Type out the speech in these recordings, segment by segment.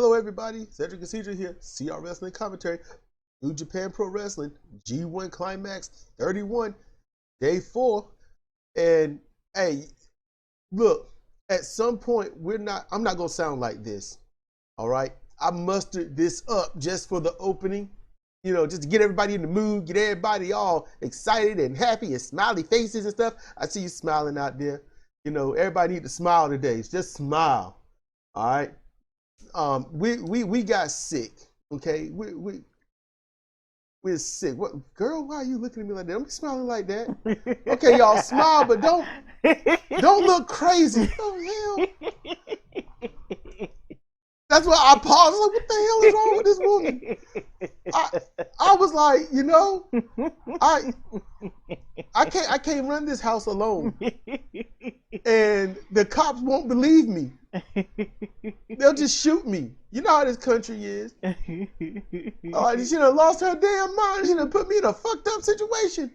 Hello, everybody. Cedric Caesar here. CR Wrestling Commentary. New Japan Pro Wrestling. G1 Climax 31. Day 4. And, hey, look, at some point, I'm not going to sound like this. All right? I mustered this up just for the opening. You know, just to get everybody in the mood, get everybody all excited and happy and smiley faces and stuff. I see you smiling out there. You know, everybody need to smile today. Just smile. All right? We got sick, okay? We're sick. What, girl? Why are you looking at me like that? I'm smiling like that. Okay, y'all smile, but don't look crazy. Oh hell! That's why I paused. Like, what the hell is wrong with this woman? I was like, you know, I can't run this house alone, and the cops won't believe me. They'll just shoot me. You know how this country is. She done lost her damn mind. She done put me in a fucked up situation.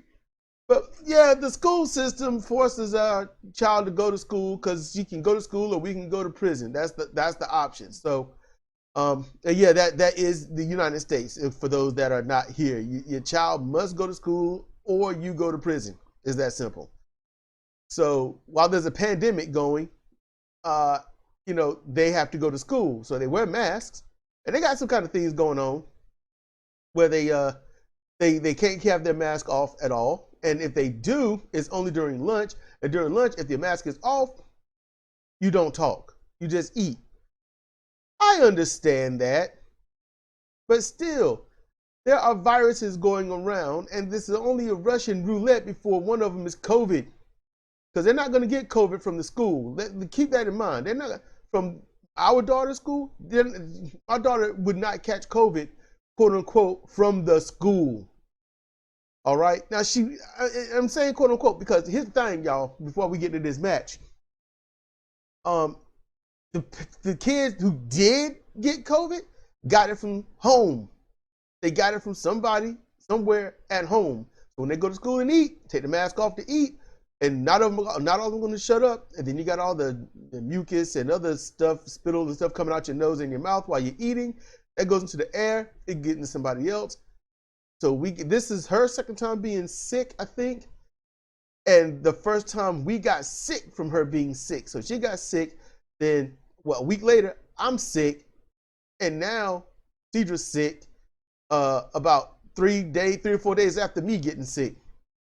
But yeah, the school system forces our child to go to school because she can go to school or we can go to prison. That's the option. So, yeah, that is the United States. For those that are not here, your child must go to school or you go to prison. It's that simple. So while there's a pandemic going, you know, they have to go to school, so they wear masks, and they got some kind of things going on where they can't have their mask off at all, and if they do, it's only during lunch. And during lunch, if your mask is off, you don't talk, you just eat. I understand that, but still, there are viruses going around, and this is only a Russian roulette before one of them is COVID, because they're not going to get COVID from the school. Keep that in mind. They're not. From our daughter's school, our daughter would not catch COVID, quote unquote, from the school. All right. Now I'm saying quote unquote because here's the thing, y'all. Before we get into this match, the kids who did get COVID got it from home. They got it from somebody somewhere at home. So when they go to school and eat, take the mask off to eat. And not all of them going to shut up. And then you got all the mucus and other stuff, spittle and stuff coming out your nose and your mouth while you're eating. That goes into the air. It gets into somebody else. So this is her second time being sick, I think. And the first time we got sick from her being sick. So she got sick. Then, a week later, I'm sick. And now Cedra's sick about 3 or 4 days after me getting sick.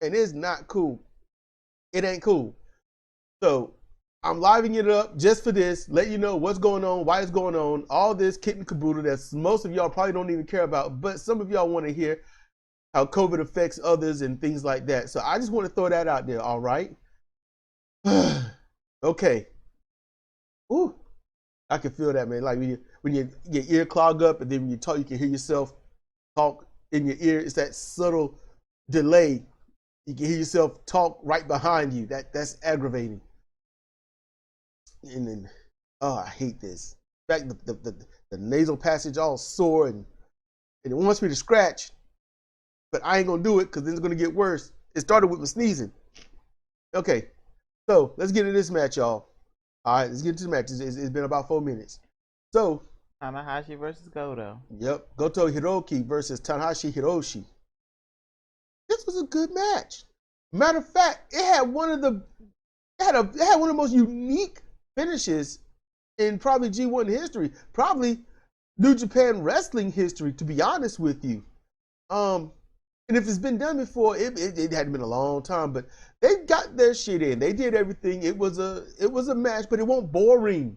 And it's not cool. It ain't cool. So I'm livening it up just for this, let you know what's going on, why it's going on, all this kit and caboodle that most of y'all probably don't even care about, but some of y'all want to hear how COVID affects others and things like that. So I just want to throw that out there, all right? Okay. Ooh, I can feel that, man. Like when your ear clog up and then when you talk, you can hear yourself talk in your ear. It's that subtle delay. You can hear yourself talk right behind you. That's aggravating. And then, I hate this. In fact, the nasal passage all sore and it wants me to scratch, but I ain't gonna do it because then it's gonna get worse. It started with my sneezing. Okay, so let's get into this match, y'all. All right, let's get into the match. It's been about 4 minutes. So Tanahashi versus Goto. Yep, Goto Hiroki versus Tanahashi Hiroshi. This was a good match. Matter of fact, it had one of the most unique finishes in probably G1 history, probably New Japan Wrestling history, to be honest with you. And if it's been done before, it hadn't been a long time, but they got their shit in. They did everything. It was a match, but it wasn't boring.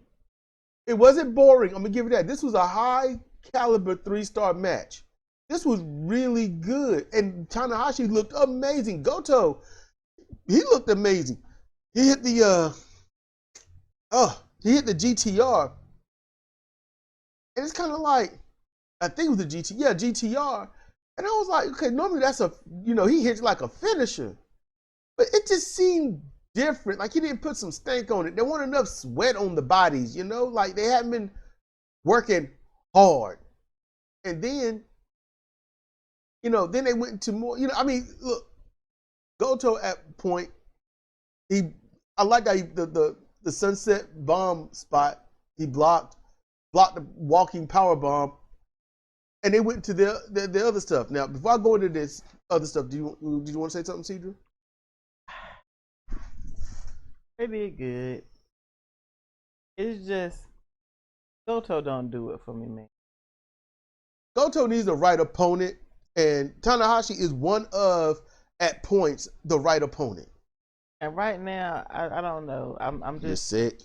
It wasn't boring. I'm gonna give it that. This was a high caliber 3-star match. This was really good. And Tanahashi looked amazing. Goto, he looked amazing. He hit the GTR. And it's kind of like, I think it was the GTR. And I was like, okay, normally that's he hits like a finisher. But it just seemed different. Like he didn't put some stank on it. There wasn't enough sweat on the bodies, like they hadn't been working hard. And then then they went into more, look, Goto at point, I like how the sunset bomb spot he blocked blocked the walking power bomb, and they went to the other stuff. Now, before I go into this other stuff, did you want to say something, Cedra? They did good. It's just Goto don't do it for me, man. Goto needs the right opponent, and Tanahashi is one of, at points, the right opponent. And right now, I don't know. I'm just. You're sick.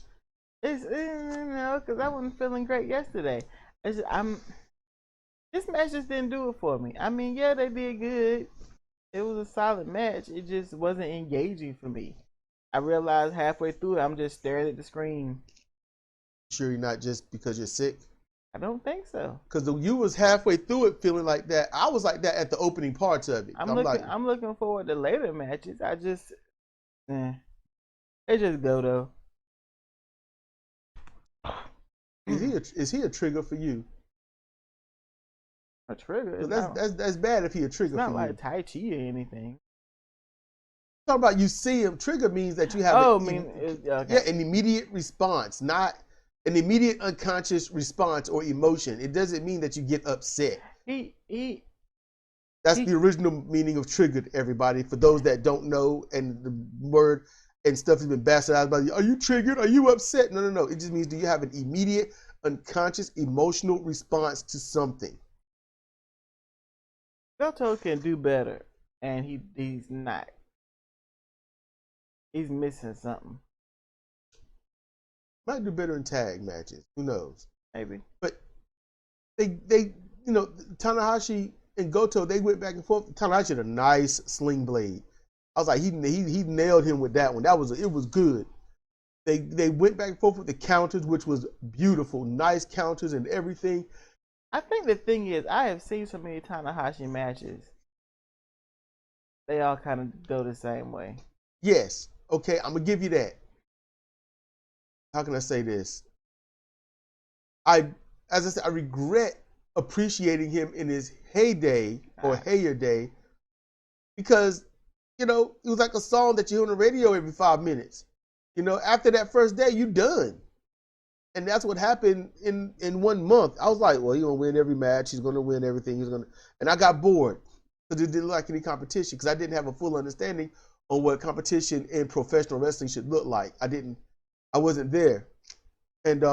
It's because I wasn't feeling great yesterday. This match just didn't do it for me. I mean, yeah, they did good. It was a solid match. It just wasn't engaging for me. I realized halfway through it, I'm just staring at the screen. Sure you're not just because you're sick? I don't think so. Because you was halfway through it feeling like that. I was like that at the opening parts of it. I'm looking forward to later matches. They just go though. Is he a trigger for you? A trigger? That's bad if he a trigger for you. It's not like Tai Chi or anything. Talking about you see him. Trigger means that you have an immediate response, not an immediate unconscious response or emotion. It doesn't mean that you get upset. That's the original meaning of triggered, everybody. For those that don't know, and the word and stuff has been bastardized by you. Are you triggered? Are you upset? No. It just means do you have an immediate unconscious emotional response to something? Goto can do better, and he's not. He's missing something. Might do better in tag matches. Who knows? Maybe. But they Tanahashi and Goto, they went back and forth. Tanahashi had a nice sling blade. I was like, he nailed him with that one. It was good. They went back and forth with the counters, which was beautiful, nice counters and everything. I think the thing is, I have seen so many Tanahashi matches. They all kind of go the same way. Yes. Okay, I'm gonna give you that. How can I say this? As I said, I regret appreciating him in his heyday or heyer day, because it was like a song that you hear on the radio every 5 minutes. After that first day, you done. And that's what happened in 1 month. I was like, well, he's gonna win every match. He's gonna win everything. And I got bored because it didn't like any competition, because I didn't have a full understanding on what competition in professional wrestling should look like. I wasn't there. And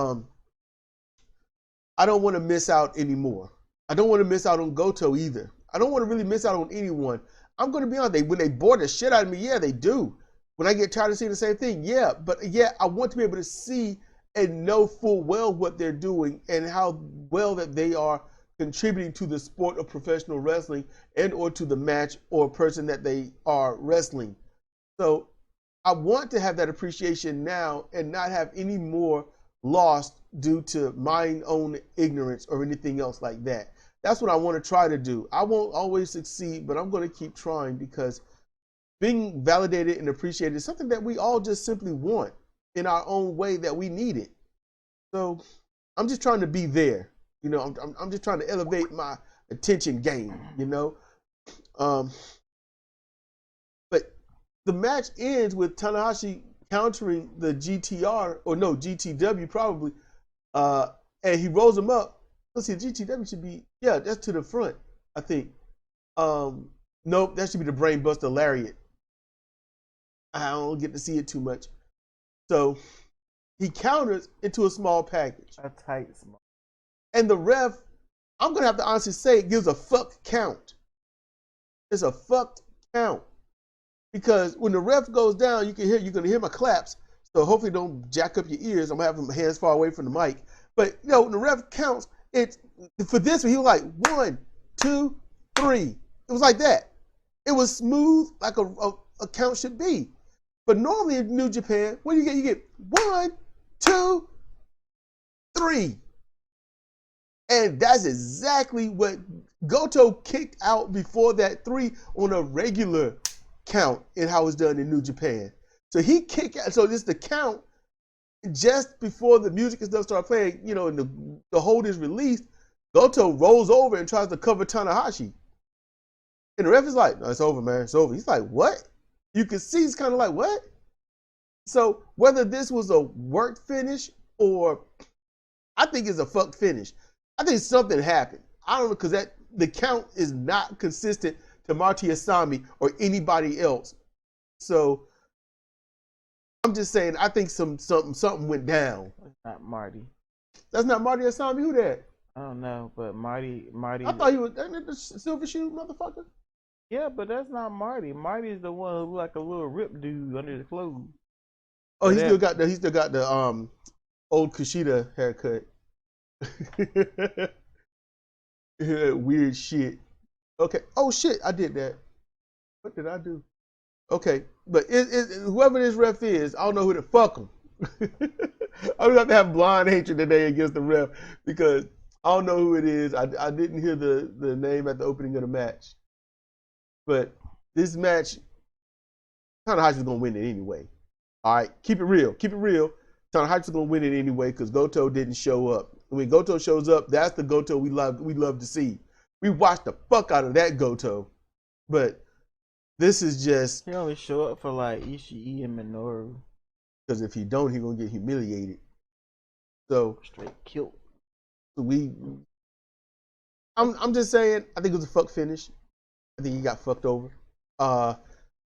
I don't want to miss out anymore. I don't want to miss out on Goto either. I don't want to really miss out on anyone. I'm going to be honest. When they bore the shit out of me, yeah, they do. When I get tired of seeing the same thing, yeah. But yeah, I want to be able to see and know full well what they're doing and how well that they are contributing to the sport of professional wrestling and or to the match or person that they are wrestling. So I want to have that appreciation now and not have any more lost due to my own ignorance or anything else like that. That's what I want to try to do. I won't always succeed, but I'm going to keep trying, because being validated and appreciated is something that we all just simply want in our own way that we need it. So I'm just trying to be there. I'm just trying to elevate my attention game, But the match ends with Tanahashi countering the GTW probably, and he rolls him up. Let's see, GTW should be, that's to the front, I think. Nope, that should be the Brainbuster Lariat. I don't get to see it too much. So he counters into a small package. A tight small. And the ref, I'm going to have to honestly say, it gives a fuck count. It's a fucked count. Because when the ref goes down, you're going to hear my claps. So hopefully don't jack up your ears. I'm going to have my hands far away from the mic. But, when the ref counts, for this one, he was like 1, 2, 3. It was like that. It was smooth, like a count should be. But normally in New Japan, what do you get? You get 1, 2, 3. And that's exactly what Goto kicked out before that 3 on a regular count in how it's done in New Japan. So he kicked out. So this the count just before the music and stuff start playing, and the hold is released. Goto rolls over and tries to cover Tanahashi. And the ref is like, no, it's over, man. It's over. He's like, what? You can see he's kind of like, what? So whether this was a work finish or I think it's a fuck finish. I think something happened. I don't know, because the count is not consistent to Marty Asami or anybody else. So I'm just saying, I think something went down. It's not Marty. That's not Marty Asami. Who that? I don't know, but Marty. I thought he was the silver shoe motherfucker. Yeah, but that's not Marty. Marty is the one who look like a little rip dude under the clothes. Oh, he still got the old Kushida haircut. Weird shit. Okay. Oh shit, I did that. What did I do? Okay, but whoever this ref is, I don't know who to fuck him. I'm gonna have to have blind hatred today against the ref because I don't know who it is. I didn't hear the name at the opening of the match. But this match, Tanahashi's gonna win it anyway. All right, keep it real. Keep it real. Tanahashi's gonna win it anyway because Goto didn't show up. When Goto shows up, that's the Goto we love to see. We watched the fuck out of that Goto, but this is just he only show up for like Ishii and Minoru. Because if he don't, he gonna get humiliated. So straight killed. I'm just saying. I think it was a fuck finish. I think he got fucked over.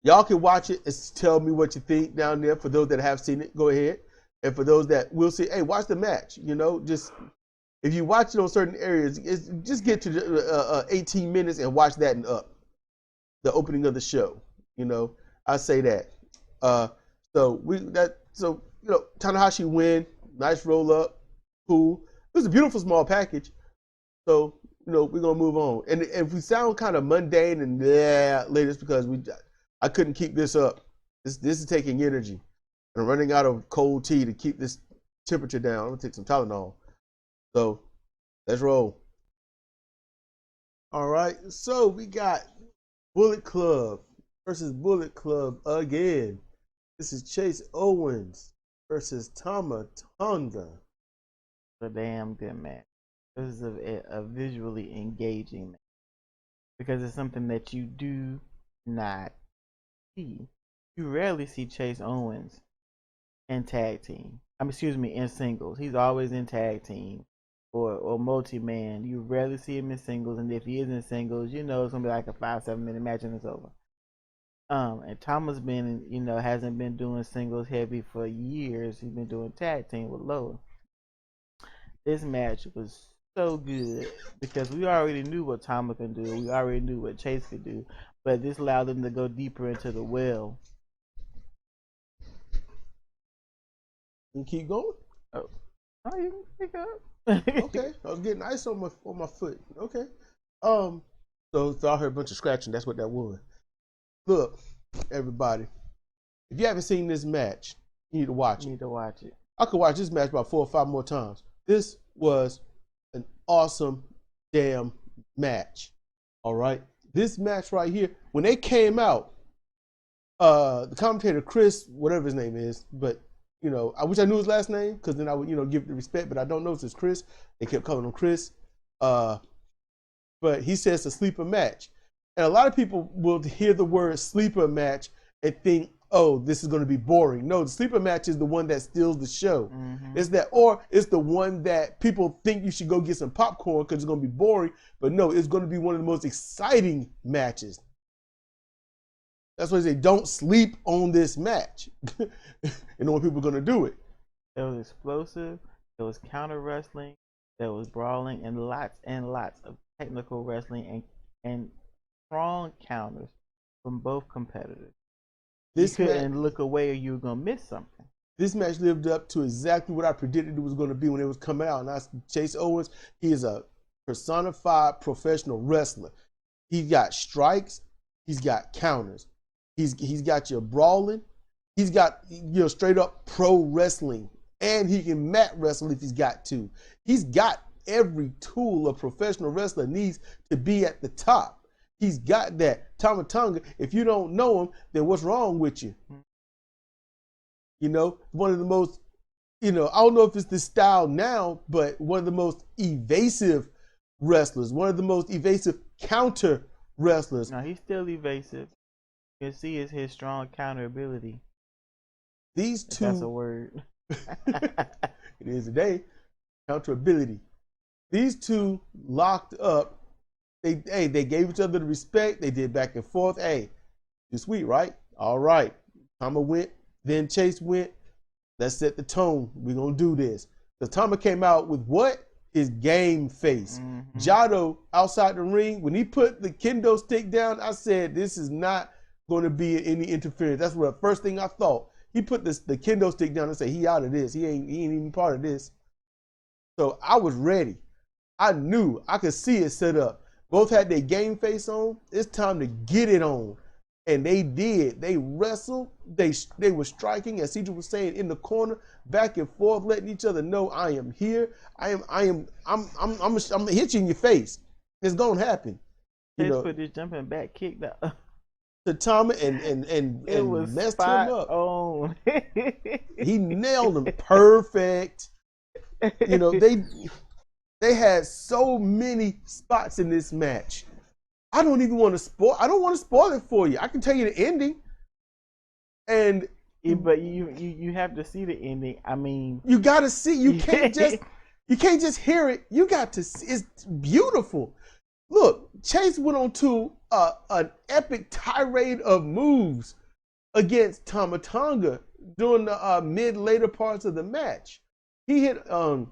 Y'all can watch it and tell me what you think down there. For those that have seen it, go ahead. And for those that will see, hey, watch the match. You know, just if you watch it on certain areas, just get to 18 minutes and watch that and up. The opening of the show. You know, I say that. So Tanahashi win. Nice roll up. Cool. It was a beautiful small package. So, we're gonna move on. And if we sound kind of mundane and later, it's because I couldn't keep this up. This is taking energy. I'm running out of cold tea to keep this temperature down. I'm gonna take some Tylenol. So let's roll. All right. So we got Bullet Club versus Bullet Club again. This is Chase Owens versus Tama Tonga. A damn good match. This is a visually engaging match because it's something that you do not see. You rarely see Chase Owens in tag team. In singles. He's always in tag team or multi-man. You rarely see him in singles, and if he is in singles, it's gonna be like a 5-7 minute match and it's over. And Thomas hasn't been doing singles heavy for years. He's been doing tag team with Loa. This match was so good because we already knew what Thomas can do. We already knew what Chase could do, but this allowed them to go deeper into the well. You keep going? Oh, you can pick up. Okay, I was getting ice on my foot. Okay. So I heard a bunch of scratching. That's what that was. Look, everybody, if you haven't seen this match, you need to watch it. I could watch this match about 4 or 5 more times. This was an awesome damn match. All right. This match right here, when they came out, the commentator Chris, whatever his name is, but I wish I knew his last name because then I would, give the respect, but I don't know if it's Chris. They kept calling him Chris. But he says it's a sleeper match. And a lot of people will hear the word sleeper match and think, oh, this is going to be boring. No, the sleeper match is the one that steals the show. Mm-hmm. It's the one that people think you should go get some popcorn because it's going to be boring. But no, it's going to be one of the most exciting matches. That's why they say don't sleep on this match. And know when people are going to do it. It was explosive. It was counter wrestling. There was brawling and lots of technical wrestling and strong counters from both competitors. You couldn't look away or you were going to miss something. This match lived up to exactly what I predicted it was going to be when it was coming out. And Chase Owens, he is a personified professional wrestler. He's got strikes. He's got counters. He's got your brawling. He's got straight up pro wrestling. And he can mat wrestle if he's got to. He's got every tool a professional wrestler needs to be at the top. He's got that. Tama Tonga, if you don't know him, then what's wrong with you? One of the most, I don't know if it's the style now, but one of the most evasive wrestlers, one of the most evasive counter wrestlers. No, he's still evasive. You can see his strong counter ability. These two. That's a word. It is today. Accountability. These two locked up. They gave each other the respect. They did back and forth. Hey, you're sweet, right? All right. Tama went, then Chase went. Let's set the tone. We're gonna do this. Because Tama came out with what? His game face. Mm-hmm. Jado outside the ring, when he put the kendo stick down, I said, this is not going to be any interference. That's what the first thing I thought. He put the kendo stick down and said, he out of this. He ain't even part of this. So I was ready. I knew. I could see it set up. Both had their game face on. It's time to get it on. And they did. They wrestled. They were striking, as CJ was saying, in the corner, back and forth, letting each other know I am here. I'm hit you in your face. It's gonna happen. They put this jumping back kick to Tama and it was messed him up. On. He nailed him perfect. You know, they had so many spots in this match. I don't even want to spoil. I don't want to spoil it for you. I can tell you the ending. And but you have to see the ending. I mean, you got to see. You can't just hear it. You got to see. It's beautiful. Look, Chase went on to an epic tirade of moves against Tama Tonga during the later parts of the match. He hit I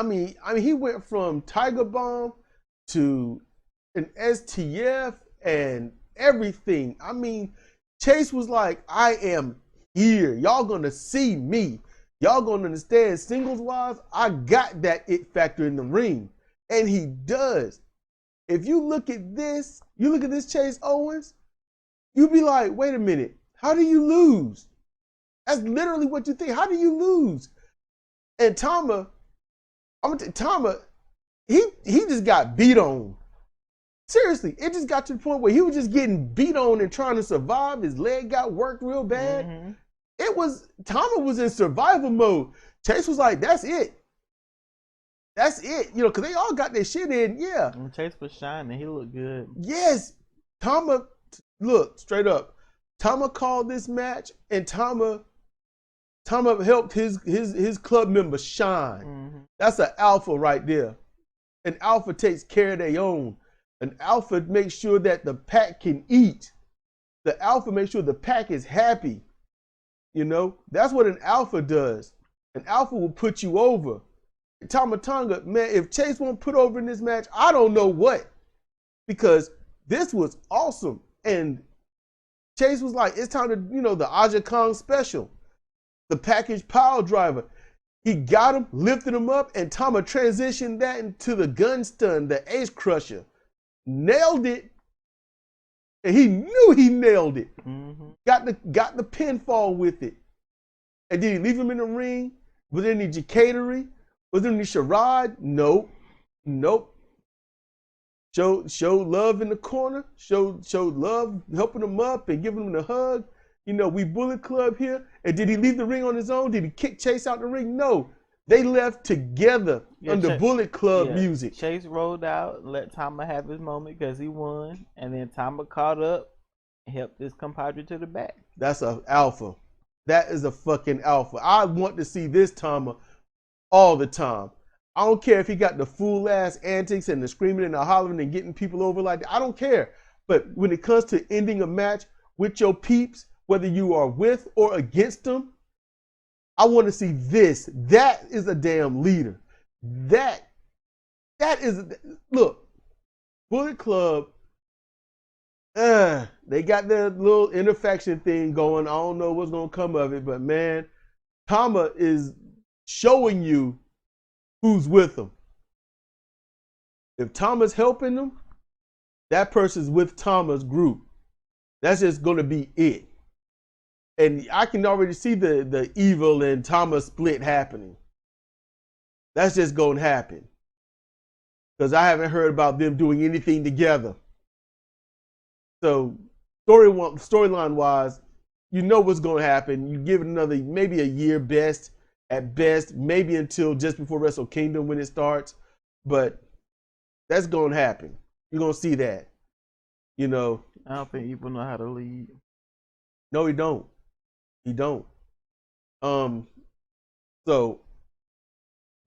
mean he went from Tiger Bomb to an STF and everything. I mean, Chase was like, I am here. Y'all gonna see me. Y'all gonna understand singles wise, I got that it factor in the ring. And he does. If you look at this Chase Owens, you be like, wait a minute, how do you lose? That's literally what you think. How do you lose? And Tama, he just got beat on. Seriously, it just got to the point where he was just getting beat on and trying to survive. His leg got worked real bad. Mm-hmm. Tama was in survival mode. Chase was like, that's it. That's it. You know, because they all got their shit in. Yeah. And Chase was shining. He looked good. Yes. Tama, look, straight up. Tama called this match, and Tama helped his club members shine. Mm-hmm. That's an alpha right there. An alpha takes care of their own. An alpha makes sure that the pack can eat. The alpha makes sure the pack is happy. You know, that's what an alpha does. An alpha will put you over. Tama Tonga, man, if Chase won't put over in this match, I don't know what. Because this was awesome. And Chase was like, it's time to, you know, the Aja Kong special. The package pile driver. He got him, lifted him up, and Tama transitioned that into the gun stun, the ace crusher. Nailed it. And he knew he nailed it. Mm-hmm. Got the pinfall with it. And did he leave him in the ring? Was there any jacatery? Was there any charade? Nope. Showed love in the corner. Showed love, helping him up and giving him a hug. You know, we Bullet Club here. And did he leave the ring on his own? Did he kick Chase out the ring? No. They left together under Bullet Club music. Chase rolled out and let Tama have his moment because he won. And then Tama caught up and helped his compadre to the back. That's an alpha. That is a fucking alpha. I want to see this Tama all the time. I don't care if he got the fool ass antics and the screaming and the hollering and getting people over like that. I don't care. But when it comes to ending a match with your peeps, whether you are with or against them, I want to see this. That is a damn leader. That is, look, Bullet Club, they got their little interfaction thing going. I don't know what's going to come of it, but man, Tama is showing you who's with them. If Tama's helping them, that person's with Tama's group. That's just going to be it. And I can already see the evil and Tama split happening. That's just going to happen. Because I haven't heard about them doing anything together. So storyline wise, you know what's going to happen. You give it another, maybe a year at best, maybe until just before Wrestle Kingdom when it starts. But that's going to happen. You're going to see that. You know. I don't think people know how to lead. No, he don't. He don't. So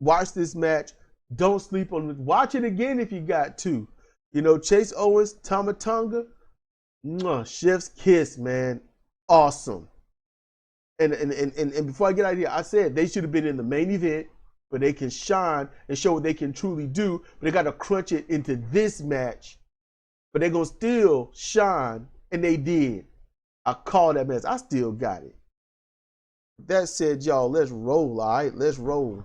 Watch this match. Don't sleep on it. Watch it again if you got to. Chase Owens, Tama Tonga, chef's kiss, man. Awesome. And before I get out of here, I said they should have been in the main event where they can shine and show what they can truly do, but they got to crunch it into this match. But they're going to still shine, and they did. I called that match. I still got it. That said, y'all, let's roll, all right? Let's roll.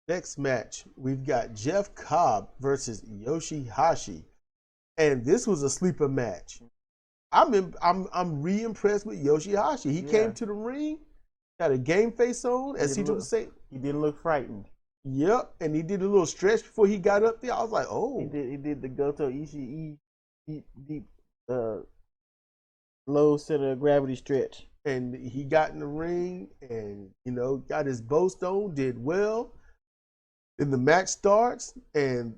Next match, we've got Jeff Cobb versus Yoshihashi. And this was a sleeper match. I'm re-impressed with Yoshihashi. He came to the ring, got a game face on, as he would say. He didn't look frightened. Yep, and he did a little stretch before he got up there. I was like, oh. He did the Goto Ishii deep low center of gravity stretch. And he got in the ring and, got his boast on, did well. Then the match starts, and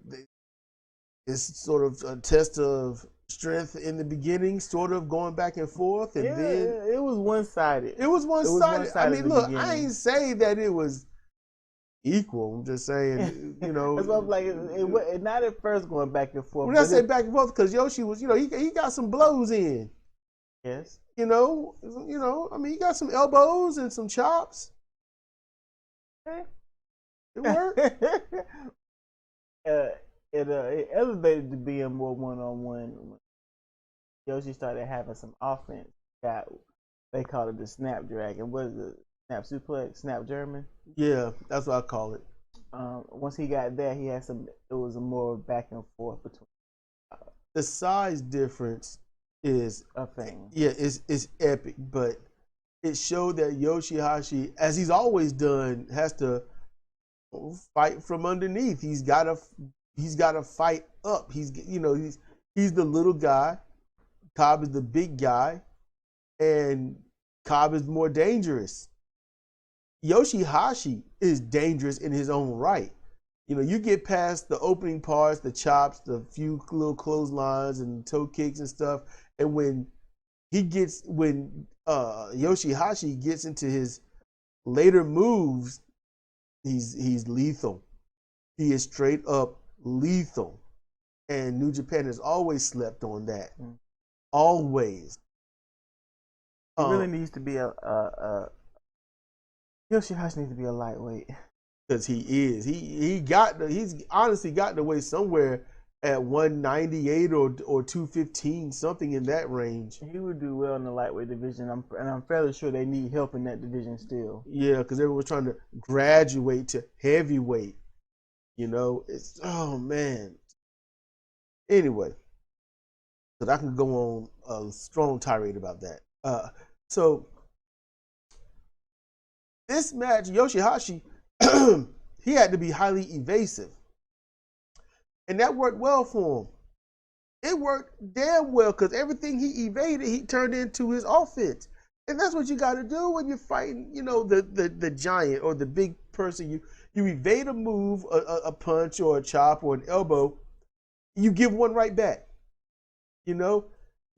it's sort of a test of strength in the beginning, sort of going back and forth, and then it was one-sided. It was one-sided. I mean, look, I ain't saying that it was equal. I'm just saying, That's what I'm like. It not at first going back and forth. When I say back and forth, because Yoshi was, he got some blows in. Yes. I mean, he got some elbows and some chops. Okay. It worked. It elevated to being more one-on-one. Yoshi started having some offense. They call it the Snapdragon. What is it? Snap suplex? Snap German? Yeah, that's what I call it. Once he got there, he had some. It was a more back and forth between. The size difference is a thing. Yeah, it's epic, but it showed that Yoshihashi, as he's always done, has to fight from underneath. He's got to fight up. He's the little guy. Cobb is the big guy, and Cobb is more dangerous. Yoshihashi is dangerous in his own right. You get past the opening parts, the chops, the few little clotheslines and toe kicks and stuff, and when Yoshihashi gets into his later moves, he's lethal. He is straight up lethal, and New Japan has always slept on that. Always. He really needs to be Yoshihashi needs to be a lightweight. Because he is. He's honestly gotten away somewhere at 198 or 215, something in that range. He would do well in the lightweight division, and I'm fairly sure they need help in that division still. Yeah, because everyone's trying to graduate to heavyweight. It's, oh man. Anyway, because I can go on a strong tirade about that. So this match, Yoshihashi, he had to be highly evasive. And that worked well for him. It worked damn well because everything he evaded, he turned into his offense. And that's what you got to do when you're fighting, the giant or the big person. You evade a move, a punch or a chop or an elbow, you give one right back. You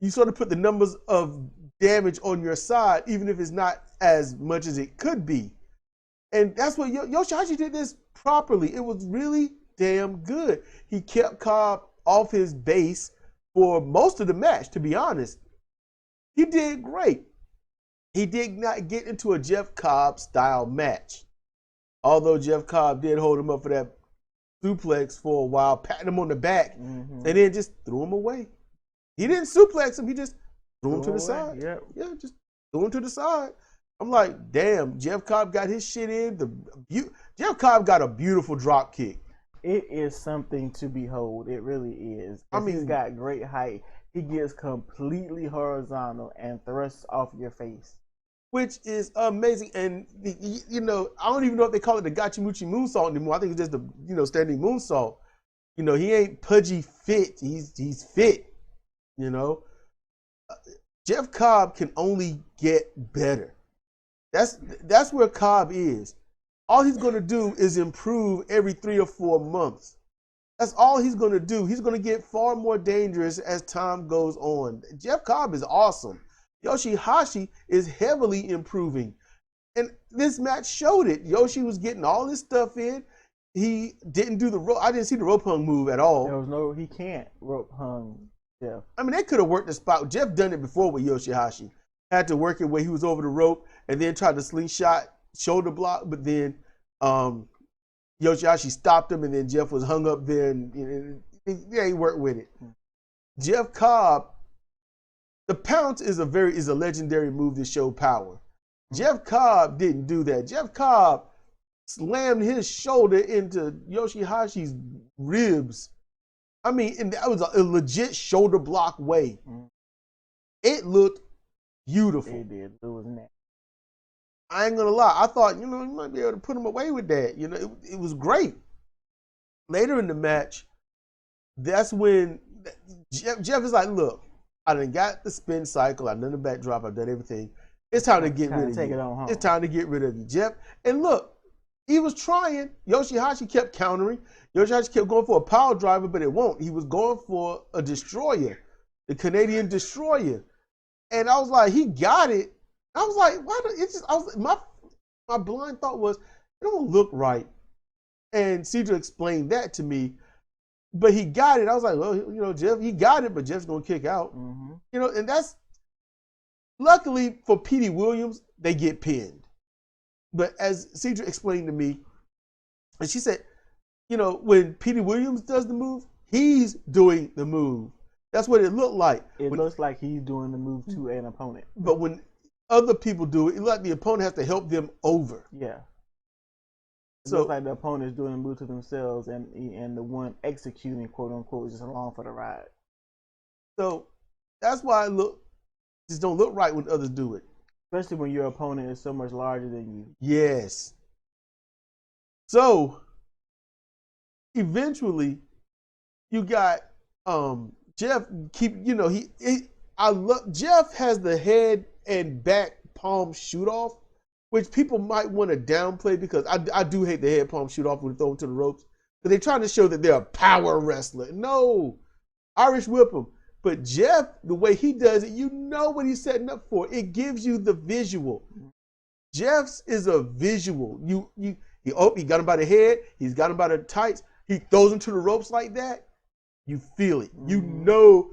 sort of put the numbers of damage on your side, even if it's not as much as it could be. And that's what Yoshihashi did this properly. It was really damn good. He kept Cobb off his base for most of the match, to be honest. He did great. He did not get into a Jeff Cobb style match. Although Jeff Cobb did hold him up for that suplex for a while, patting him on the back, and then just threw him away. He didn't suplex him, he just threw him to the side. Yep. Yeah, just threw him to the side. I'm like, damn, Jeff Cobb got his shit in. Jeff Cobb got a beautiful drop kick. It is something to behold. It really is. He's got great height. He gets completely horizontal and thrusts off your face, which is amazing. And I don't even know if they call it the Gachimuchi moonsault anymore. I think it's just the standing moonsault. He ain't pudgy fit. He's fit. Jeff Cobb can only get better. That's where Cobb is. All he's going to do is improve every 3 or 4 months. That's all he's going to do. He's going to get far more dangerous as time goes on. Jeff Cobb is awesome. Yoshihashi is heavily improving. And this match showed it. Yoshi was getting all this stuff in. He didn't do the rope. I didn't see the rope hung move at all. There was no, he can't rope hung Jeff. I mean, they could have worked the spot. Jeff done it before with Yoshihashi. Had to work it where he was over the rope and then tried to slingshot shoulder block, but then Yoshihashi stopped him and then Jeff was hung up there and he worked with it. Jeff Cobb, the pounce is a legendary move to show power. Jeff Cobb didn't do that. Jeff Cobb slammed his shoulder into Yoshihashi's ribs. I mean, and that was a legit shoulder block way. It looked beautiful. It did. It was nasty. I ain't gonna lie. I thought, you might be able to put him away with that. It was great. Later in the match, that's when Jeff is like, look, I done got the spin cycle. I've done the backdrop. I've done everything. It's time to get rid of you. It's time to get rid of you, Jeff. And look, he was trying. Yoshihashi kept countering. Yoshihashi kept going for a power driver, but it won't. He was going for a destroyer, the Canadian destroyer. And I was like, he got it. I was like, why? My blind thought was, it don't look right. And Cedric explained that to me, but he got it. I was like, well, Jeff, he got it, but Jeff's gonna kick out. And that's luckily for Petey Williams, they get pinned. But as Cedric explained to me, and she said, when Petey Williams does the move, he's doing the move. That's what it looked like. It looks like he's doing the move to an opponent. But when other people do it, it looks like the opponent has to help them over. Yeah. It looks like the opponent is doing the move to themselves, and the one executing, quote unquote, is just along for the ride. So that's why just don't look right when others do it. Especially when your opponent is so much larger than you. Yes. So eventually, you got Jeff. Jeff has the head and back palm shoot off, which people might want to downplay because I do hate the head palm shoot off when thrown to the ropes. Because they're trying to show that they're a power wrestler. No, Irish whip him. But Jeff, the way he does it, what he's setting up for. It gives you the visual. Jeff's is a visual. He got him by the head. He's got him by the tights. He throws him to the ropes like that. You feel it. You know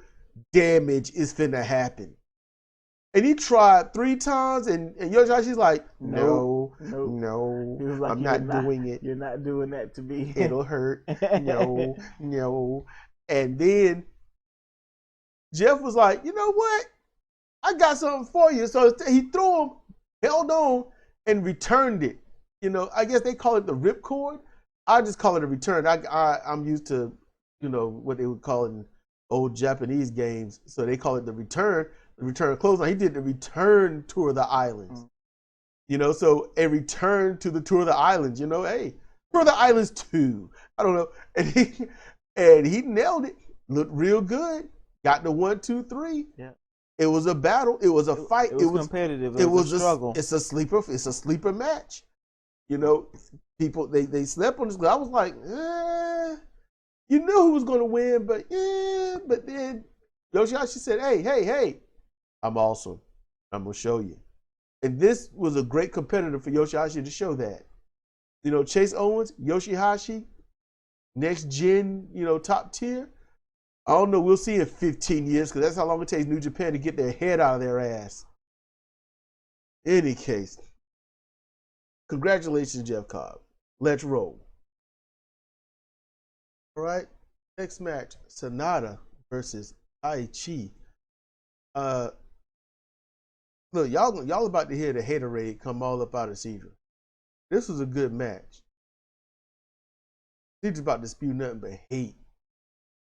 damage is finna happen. And he tried 3 times, and Yoshihashi's like, no, like, I'm not doing it. You're not doing that to me. It'll hurt. No. And then Jeff was like, you know what? I got something for you. So he threw him, held on, and returned it. I guess they call it the ripcord. I just call it a return. I'm used to, what they would call it in old Japanese games. So they call it the return clothesline. He did the return tour of the islands. So a return to the tour of the islands, hey, tour of the islands 2. I don't know. And he nailed it. Looked real good. Got the 1, 2, 3. Yeah. It was a battle. It was a fight. It was competitive. It was a struggle. It's a sleeper match. People they slept on this. I was like, you knew who was going to win, but then Yoshihashi said, hey, I'm awesome. I'm gonna show you. And this was a great competitor for Yoshihashi to show that. Chase Owens, Yoshihashi, next gen, top tier. I don't know. We'll see in 15 years because that's how long it takes New Japan to get their head out of their ass. Any case, congratulations, Jeff Cobb. Let's roll. All right. Next match, Sonata versus Taichi. Look, y'all about to hear the haterade come all up out of Cedric. This was a good match. Cedric's about to spew nothing but hate.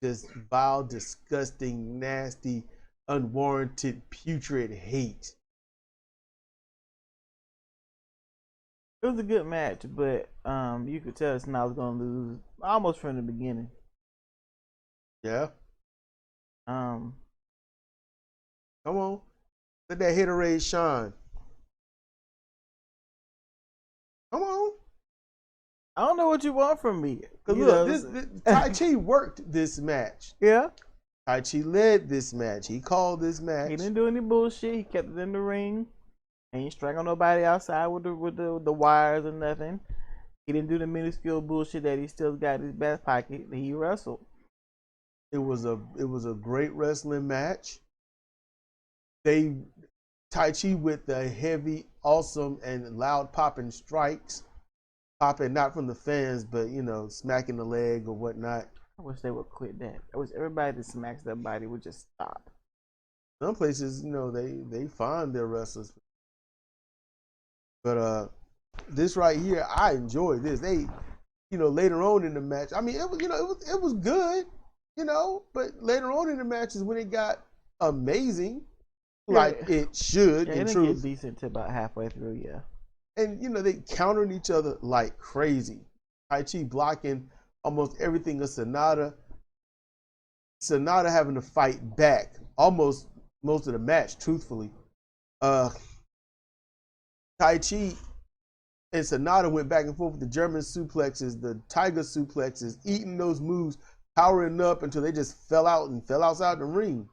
Just vile, disgusting, nasty, unwarranted, putrid hate. It was a good match, but you could tell Sonata was going to lose almost from the beginning. Yeah. Come on. Let that haterade shine. Come on. I don't know what you want from me. Cause look, Taichi worked this match. Yeah. Taichi led this match. He called this match. He didn't do any bullshit. He kept it in the ring. Ain't strangle nobody outside with the wires or nothing. He didn't do the minuscule bullshit that he still got in his back pocket. He wrestled. It was a great wrestling match. Tai Chi with the heavy, awesome, and loud popping strikes. Popping not from the fans, but smacking the leg or whatnot. I wish they would quit that. I wish everybody that smacks their body would just stop. Some places, they find their wrestlers. But this right here, I enjoyed this. They, later on in the match, I mean, it was good, but later on in the match is when it got amazing, like it should. Yeah, in it didn't truth. get decent till about halfway through, yeah. And they countering each other like crazy. Tai Chi blocking almost everything of Sonata. Sonata having to fight back almost most of the match, truthfully. Tai Chi and Sonata went back and forth with the German suplexes, the tiger suplexes, eating those moves, powering up until they just fell outside the ring.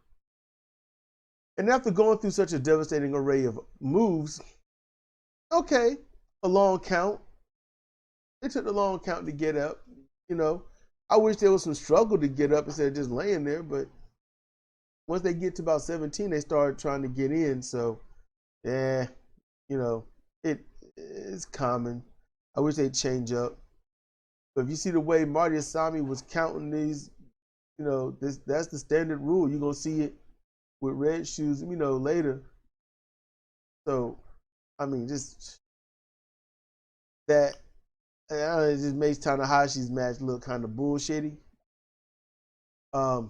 And after going through such a devastating array of moves, okay, a long count. It took a long count to get up. I wish there was some struggle to get up instead of just laying there, but once they get to about 17, they started trying to get in. So, yeah, it's common. I wish they'd change up. But if you see the way Marty Asami was counting these, that's the standard rule. You're going to see it with Red Shoes, later. So, I mean, just that, it just makes Tanahashi's match look kind of bullshitty. Tai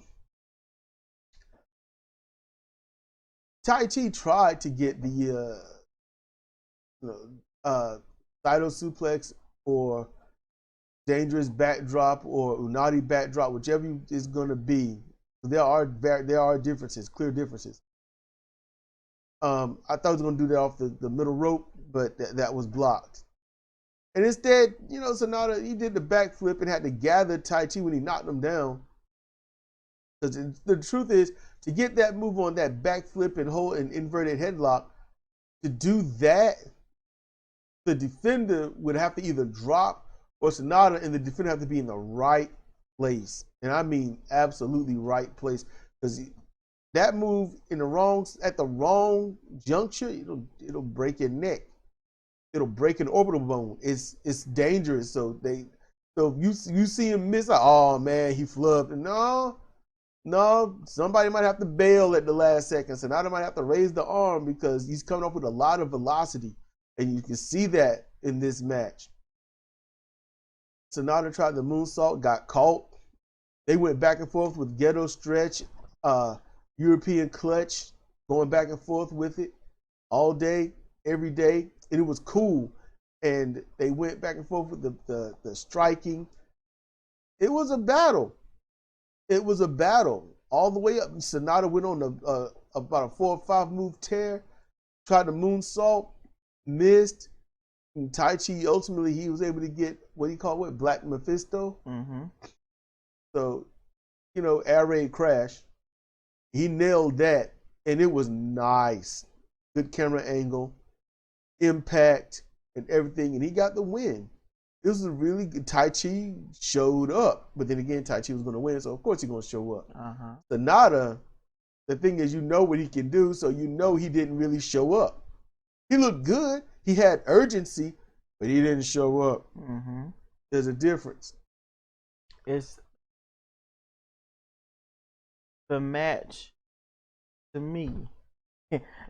Chi tried to get the Saito suplex or dangerous backdrop or Unagi backdrop, whichever is going to be. There are differences, clear differences. I thought he was going to do that off the middle rope, but that was blocked. And instead, Sonata, he did the backflip and had to gather Tai Chi when he knocked him down. Because the truth is, to get that move on that backflip and hold an inverted headlock, to do that, the defender would have to either drop or Sonata and the defender have to be in the right place. And I mean absolutely right place. Because that move at the wrong juncture, it'll break your neck. It'll break an orbital bone. It's dangerous. So you see him miss, like, oh man, he flubbed. No, somebody might have to bail at the last second. So now they might have to raise the arm because he's coming up with a lot of velocity. And you can see that in this match. Sonata tried the moonsault, got caught. They went back and forth with ghetto stretch, European clutch, going back and forth with it all day, every day. And it was cool. And they went back and forth with the striking. It was a battle. All the way up. Sonata went on about a 4 or 5 move tear, tried the moonsault, missed. And Tai Chi, ultimately, he was able to get Black Mephisto. Mm-hmm. So, air raid crash. He nailed that, and it was nice. Good camera angle, impact, and everything, and he got the win. This was really good. Tai Chi showed up, but then again, Tai Chi was going to win, so of course he's going to show up. Uh-huh. Sonata, the thing is, what he can do, so he didn't really show up. He looked good. He had urgency, but he didn't show up. Mm-hmm. There's a difference. It's the match, to me,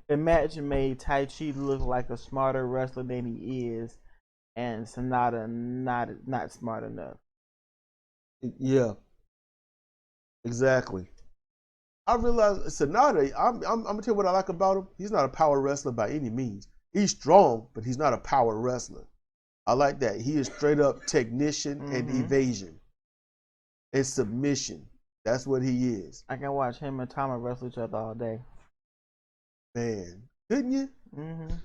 the match made Tai Chi look like a smarter wrestler than he is, and Sonata not smart enough. Yeah, exactly. I realized Sonata, I'm gonna tell you what I like about him. He's not a power wrestler by any means. He's strong, but he's not a power wrestler. I like that. He is straight up technician and evasion and submission. That's what he is. I can watch him and Tama wrestle each other all day. Man, couldn't you? Mm-hmm.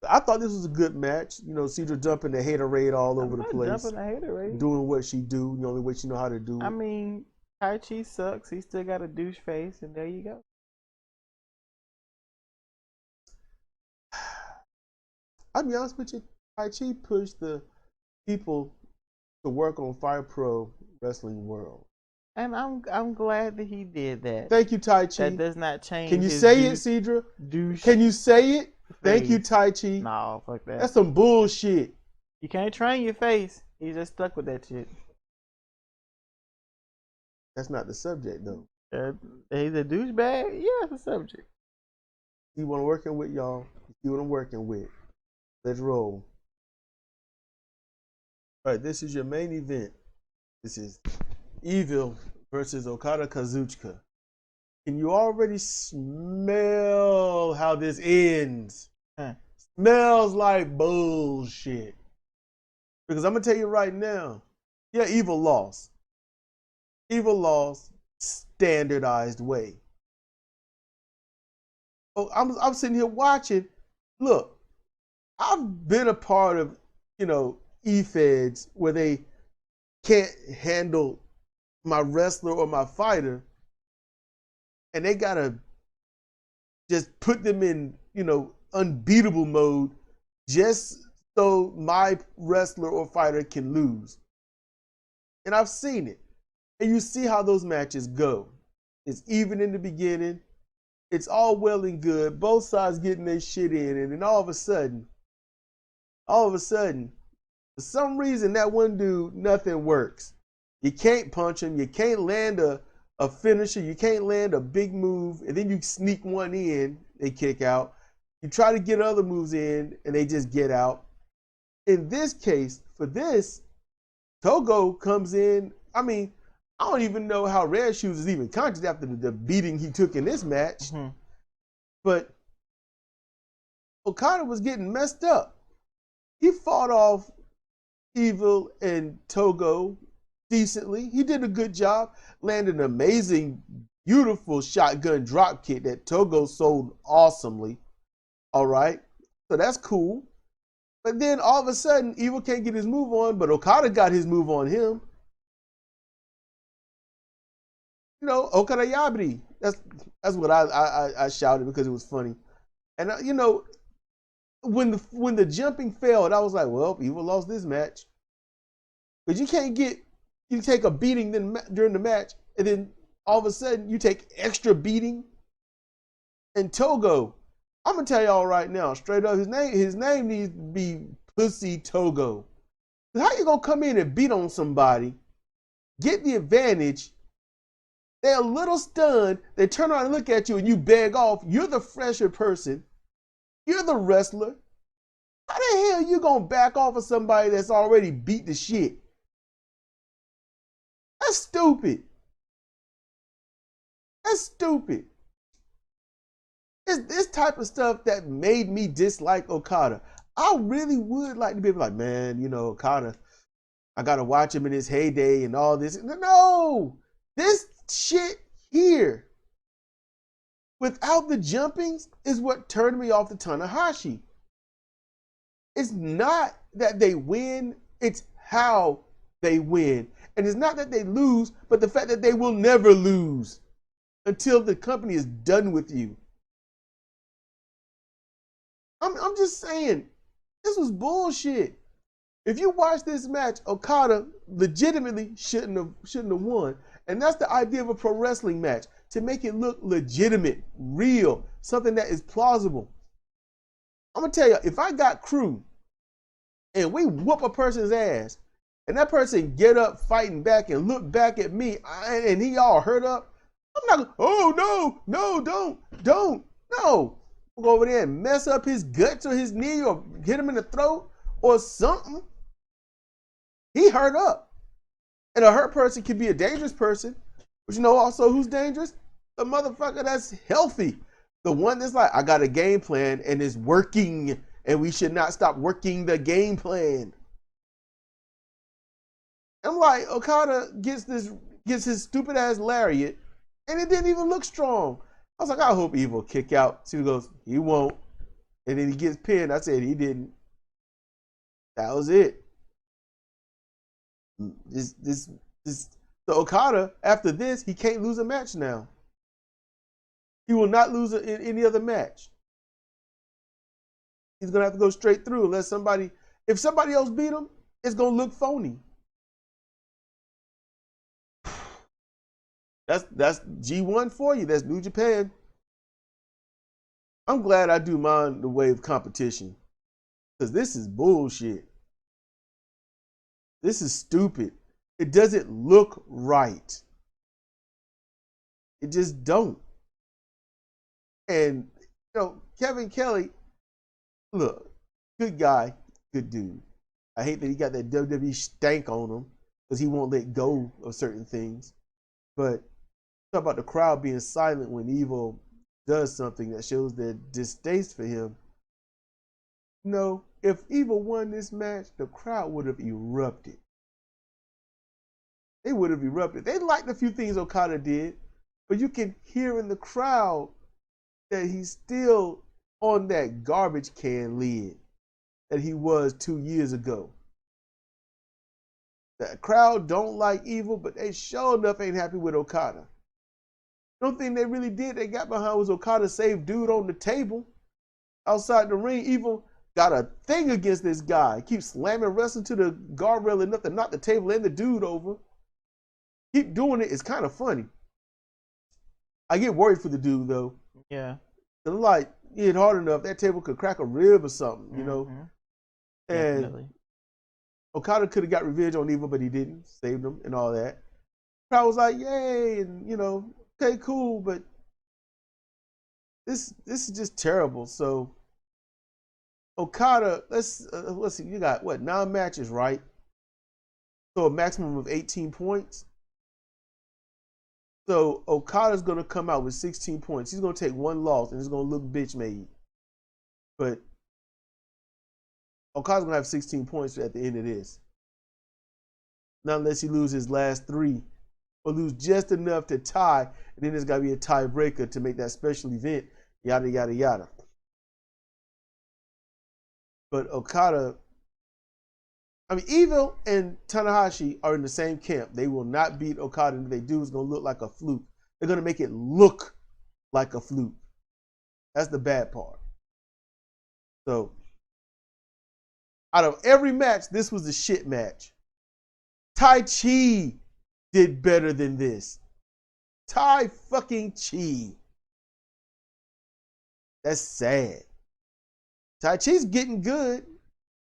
I thought this was a good match. Cedra dumping the haterade all over the place. Dumping the haterade. Doing what she do, the only way she know how to do it. I mean, Tai Chi sucks. He still got a douche face, and there you go. I'll be honest with you, Tai Chi pushed the people to work on Fire Pro Wrestling World. And I'm glad that he did that. Thank you, Tai Chi. That does not change. Can you say it, Cedra? Can you say it? Thank you, Tai Chi. No, fuck that. That's some bullshit. You can't train your face. He's just stuck with that shit. That's not the subject, though. He's a douchebag? Yeah, it's a subject. See what I'm working with, y'all. See what I'm working with. Let's roll. All right, this is your main event. This is Evil versus Okada Kazuchika. Can you already smell how this ends? Smells like bullshit. Because I'm going to tell you right now, yeah, Evil lost. Evil lost standardized way. Oh, I'm sitting here watching. Look, I've been a part of, E-Feds where they can't handle my wrestler or my fighter, and they gotta just put them in, unbeatable mode just so my wrestler or fighter can lose. And I've seen it. And you see how those matches go. It's even in the beginning. It's all well and good. Both sides getting their shit in. And then all of a sudden, for some reason, that one dude, nothing works. You can't punch him. You can't land a finisher. You can't land a big move. And then you sneak one in, they kick out. You try to get other moves in, and they just get out. In this case, for this, Togo comes in. I mean, I don't even know how Red Shoes is even conscious after the beating he took in this match. Mm-hmm. But Okada was getting messed up. He fought off Evil and Togo decently. He did a good job, landed an amazing, beautiful shotgun drop kick that Togo sold awesomely. All right, so that's cool. But then all of a sudden, Evil can't get his move on, but Okada got his move on him. Okada Yabri. That's what I shouted because it was funny. And when the jumping failed, I was like, well, Evil lost this match. Because you take a beating during the match, and then all of a sudden you take extra beating. And Togo, I'm gonna tell y'all right now, straight up, his name needs to be Pussy Togo. How you gonna come in and beat on somebody, get the advantage? They're a little stunned. They turn around and look at you and you beg off. You're the fresher person. You're the wrestler. How the hell you gonna back off of somebody that's already beat the shit? That's stupid. That's stupid. It's this type of stuff that made me dislike Okada. I really would like to be like, man, Okada, I gotta watch him in his heyday and all this. No! This shit here, without the jumpings, is what turned me off to Tanahashi. It's not that they win, it's how they win. And it's not that they lose, but the fact that they will never lose until the company is done with you. I'm just saying, this was bullshit. If you watch this match, Okada legitimately shouldn't have won. And that's the idea of a pro wrestling match, to make it look legitimate, real, something that is plausible. I'm going to tell you, if I got crew and we whoop a person's ass and that person get up fighting back and look back at me and he all hurt up, I'm not going, oh, no, don't. No. We'll go over there and mess up his guts or his knee or hit him in the throat or something. He hurt up. And a hurt person can be a dangerous person. But also who's dangerous? The motherfucker that's healthy. The one that's like, I got a game plan and it's working and we should not stop working the game plan. I'm like, Okada gets his stupid ass lariat and it didn't even look strong. I was like, I hope Evil kick out. So he goes, he won't. And then he gets pinned. I said he didn't. That was it. So Okada, after this, he can't lose a match now. He will not lose in any other match. He's gonna have to go straight through unless if somebody else beat him, it's gonna look phony. That's G1 for you. That's New Japan. I'm glad I do mine the way of competition, because this is bullshit. This is stupid. It doesn't look right. It just don't. And Kevin Kelly, look, good guy, good dude. I hate that he got that WWE stank on him because he won't let go of certain things. But talk about the crowd being silent when Evil does something that shows their distaste for him. If Evil won this match, the crowd would have erupted. They would have erupted. They liked a few things Okada did, but you can hear in the crowd that he's still on that garbage can lid that he was 2 years ago. The crowd don't like Evil, but they sure enough ain't happy with Okada. The only thing they really did they got behind was Okada saved dude on the table outside the ring. Evil got a thing against this guy. Keeps slamming wrestling to the guardrail enough to knock the table and the dude over. Keep doing it. It's kind of funny. I get worried for the dude though. Yeah. I'm like, he hit hard enough, that table could crack a rib or something, And Definitely. Okada could have got revenge on Evil, but he didn't. Saved him and all that. Crowd was like, yay, and okay, cool, but this is just terrible. So Okada, let's see, you got what, 9 matches, right? So a maximum of 18 points. So Okada's gonna come out with 16 points. He's gonna take 1 loss and it's gonna look bitch made. But Okada's gonna have 16 points at the end of this. Not unless he loses his last 3 or lose just enough to tie, and then there's gotta be a tiebreaker to make that special event, yada yada yada. But Okada, Evil and Tanahashi are in the same camp. They will not beat Okada, and if they do, it's gonna look like a fluke. They're gonna make it look like a fluke. That's the bad part. So, out of every match, this was a shit match. Tai Chi did better than this. Tai fucking Chi. That's sad. Tai Chi's getting good.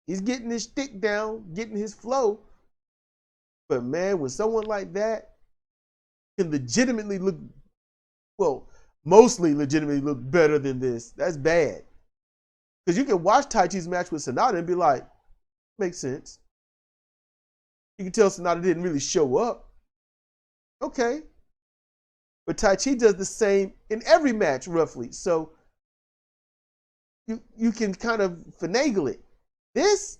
He's getting his stick down, getting his flow. But man, when someone like that can legitimately look, mostly legitimately look better than this, that's bad. Because you can watch Tai Chi's match with Sonata and be like, makes sense. You can tell Sonata didn't really show up. Okay. But Tai Chi does the same in every match, roughly. So you can kind of finagle it. This,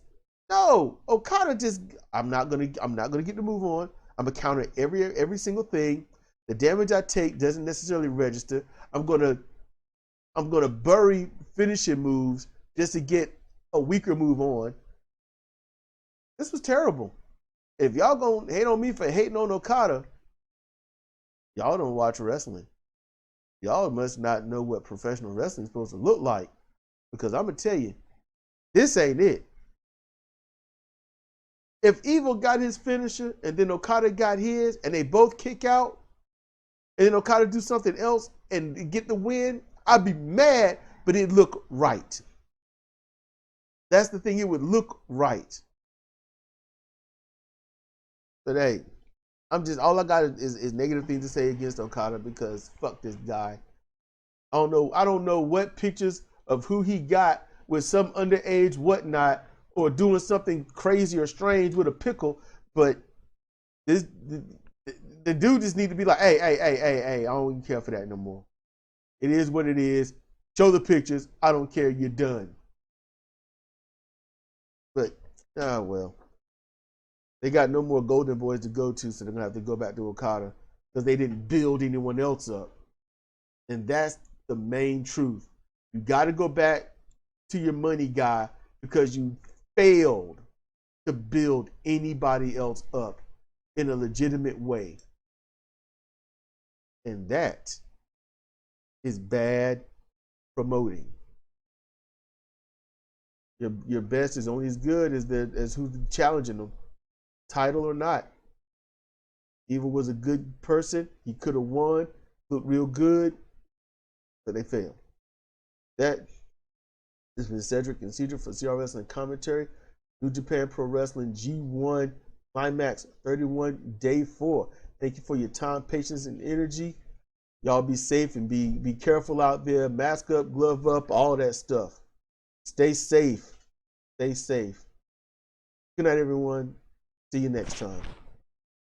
no. Okada just, I'm not gonna get the move on. I'm gonna counter every single thing. The damage I take doesn't necessarily register. I'm gonna bury finishing moves just to get a weaker move on. This was terrible. If y'all gonna hate on me for hating on Okada, y'all don't watch wrestling. Y'all must not know what professional wrestling is supposed to look like. Because I'm gonna tell you, this ain't it. If Evil got his finisher and then Okada got his and they both kick out and then Okada do something else and get the win, I'd be mad, but it'd look right. That's the thing, it would look right. But hey, all I got is negative things to say against Okada because fuck this guy. I don't know what pictures of who he got with some underage whatnot or doing something crazy or strange with a pickle, but the dude just need to be like, hey, I don't even care for that no more. It is what it is. Show the pictures. I don't care. You're done. But, well. They got no more Golden Boys to go to, so they're going to have to go back to Okada because they didn't build anyone else up. And that's the main truth. You got to go back to your money guy because you failed to build anybody else up in a legitimate way. And that is bad promoting. Your best is only as good as who's challenging them, title or not. Evil was a good person. He could have won, looked real good, but they failed. That has been Cedric and Cedric for CR Wrestling Commentary. New Japan Pro Wrestling G1 Climax 31 Day 4. Thank you for your time, patience, and energy. Y'all be safe and be careful out there. Mask up, glove up, all that stuff. Stay safe. Stay safe. Good night, everyone. See you next time.